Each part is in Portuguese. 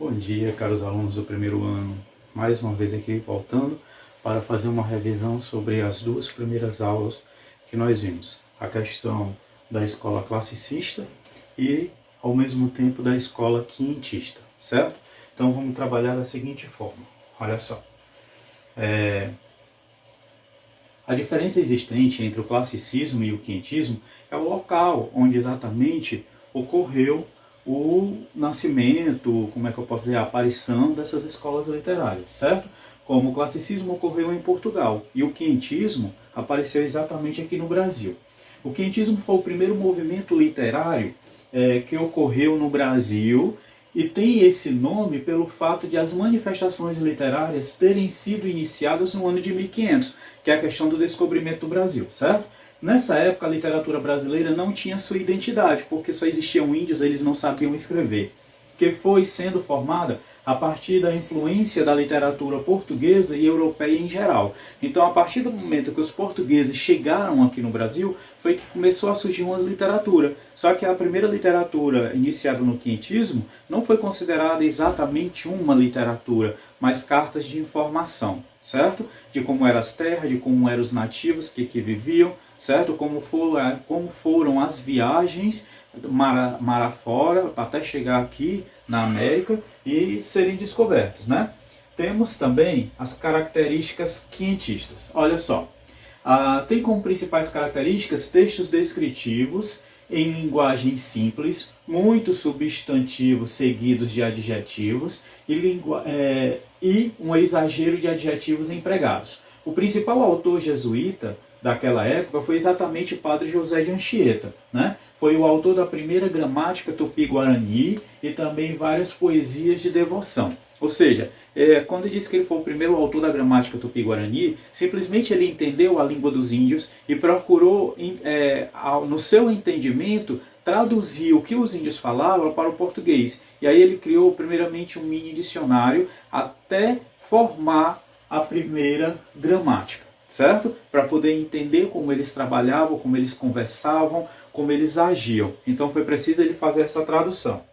Bom dia, caros alunos do primeiro ano. Mais uma vez aqui voltando para fazer uma revisão sobre as duas primeiras aulas que nós vimos. A questão da escola classicista e, ao mesmo tempo, da escola quinhentista, certo? Então vamos trabalhar da seguinte forma. Olha só. A diferença existente entre o classicismo e o quinhentismo é o local onde exatamente ocorreu o nascimento, como é que eu posso dizer, a aparição dessas escolas literárias, certo? Como o classicismo ocorreu em Portugal e o quinhentismo apareceu exatamente aqui no Brasil. O quinhentismo foi o primeiro movimento literário que ocorreu no Brasil e tem esse nome pelo fato de as manifestações literárias terem sido iniciadas no ano de 1500, que é a questão do descobrimento do Brasil, certo? Nessa época, a literatura brasileira não tinha sua identidade, porque só existiam índios, eles não sabiam escrever, que foi sendo formada a partir da influência da literatura portuguesa e europeia em geral. Então, a partir do momento que os portugueses chegaram aqui no Brasil, foi que começou a surgir uma literatura. Só que a primeira literatura iniciada no quinhentismo não foi considerada exatamente uma literatura, mas cartas de informação, certo? De como eram as terras, de como eram os nativos que aqui viviam, certo? Como foram as viagens mar afora até chegar aqui na América e serem descobertos, né? Temos também as características quinhentistas. Olha só, tem como principais características textos descritivos em linguagem simples, muitos substantivos seguidos de adjetivos e um exagero de adjetivos empregados. O principal autor jesuíta daquela época foi exatamente o padre José de Anchieta, né? Foi o autor da primeira gramática tupi-guarani e também várias poesias de devoção. Ou seja, quando diz que ele foi o primeiro autor da gramática tupi-guarani, simplesmente ele entendeu a língua dos índios e procurou, no seu entendimento, traduzir o que os índios falavam para o português. E aí ele criou primeiramente um mini dicionário até formar a primeira gramática, certo? Para poder entender como eles trabalhavam, como eles conversavam, como eles agiam. Então foi preciso ele fazer essa tradução.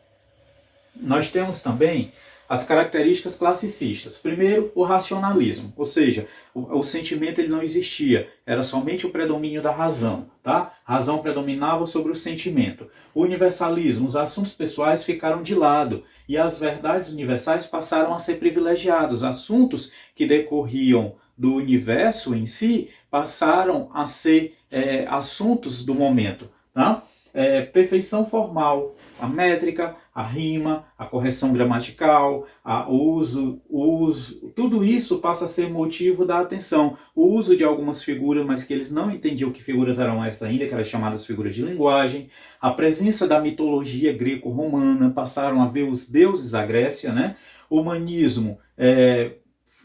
Nós temos também as características classicistas. Primeiro, o racionalismo, ou seja, o sentimento ele não existia, era somente o predomínio da razão, tá? A razão predominava sobre o sentimento. O universalismo, os assuntos pessoais ficaram de lado e as verdades universais passaram a ser privilegiados. Assuntos que decorriam do universo em si passaram a ser assuntos do momento, tá? Perfeição formal, a métrica, a rima, a correção gramatical, o uso, tudo isso passa a ser motivo da atenção. O uso de algumas figuras, mas que eles não entendiam que figuras eram essas ainda, que eram chamadas figuras de linguagem. A presença da mitologia greco-romana, passaram a ver os deuses da Grécia, né? O humanismo,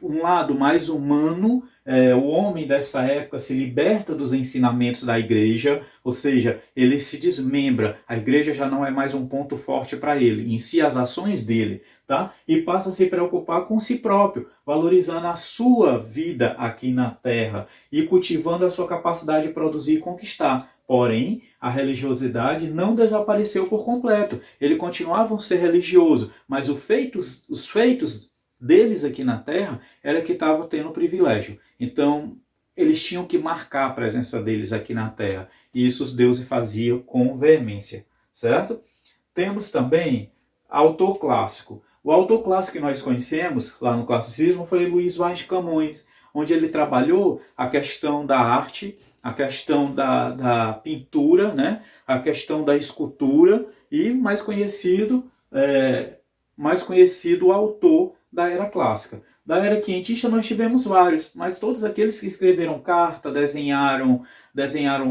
um lado mais humano, o homem dessa época se liberta dos ensinamentos da igreja, ou seja, ele se desmembra, a igreja já não é mais um ponto forte para ele, em si as ações dele, tá? E passa a se preocupar com si próprio, valorizando a sua vida aqui na terra e cultivando a sua capacidade de produzir e conquistar. Porém, a religiosidade não desapareceu por completo, ele continuava a ser religioso, mas os feitos deles aqui na Terra era que estava tendo privilégio. Então, eles tinham que marcar a presença deles aqui na Terra. E isso os deuses faziam com veemência, certo? Temos também autor clássico. O autor clássico que nós conhecemos lá no classicismo foi Luís Vaz de Camões, onde ele trabalhou a questão da arte, a questão da pintura, né? A questão da escultura e mais conhecido o autor da era clássica. Da era quinhentista nós tivemos vários, mas todos aqueles que escreveram carta, desenharam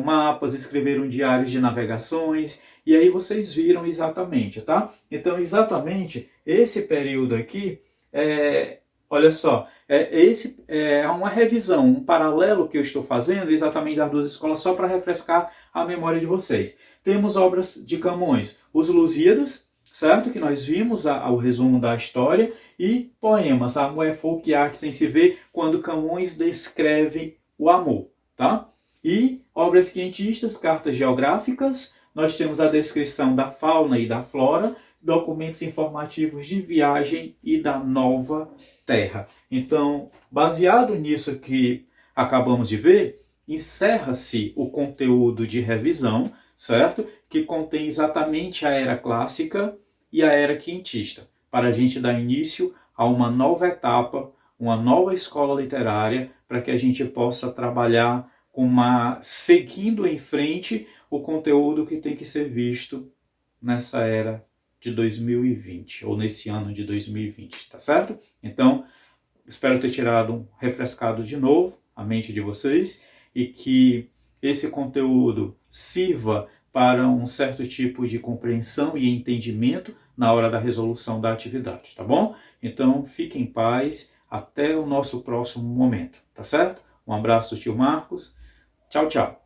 mapas, escreveram diários de navegações, e aí vocês viram exatamente, tá? Então, exatamente, esse período aqui, olha só, esse é uma revisão, um paralelo que eu estou fazendo exatamente das duas escolas, só para refrescar a memória de vocês. Temos obras de Camões, os Lusíadas, certo? Que nós vimos o resumo da história, e poemas, Amor é fogo e arte sem se ver, quando Camões descreve o amor, tá? E obras quinhentistas, cartas geográficas, nós temos a descrição da fauna e da flora, documentos informativos de viagem e da nova terra. Então, baseado nisso que acabamos de ver, encerra-se o conteúdo de revisão, certo? Que contém exatamente a era clássica e a era quintista, para a gente dar início a uma nova etapa, uma nova escola literária, para que a gente possa trabalhar seguindo em frente o conteúdo que tem que ser visto nessa era de 2020, ou nesse ano de 2020, tá certo? Então, espero ter refrescado de novo a mente de vocês e que esse conteúdo sirva para um certo tipo de compreensão e entendimento na hora da resolução da atividade, tá bom? Então, fiquem em paz, até o nosso próximo momento, tá certo? Um abraço do tio Marcos, tchau, tchau.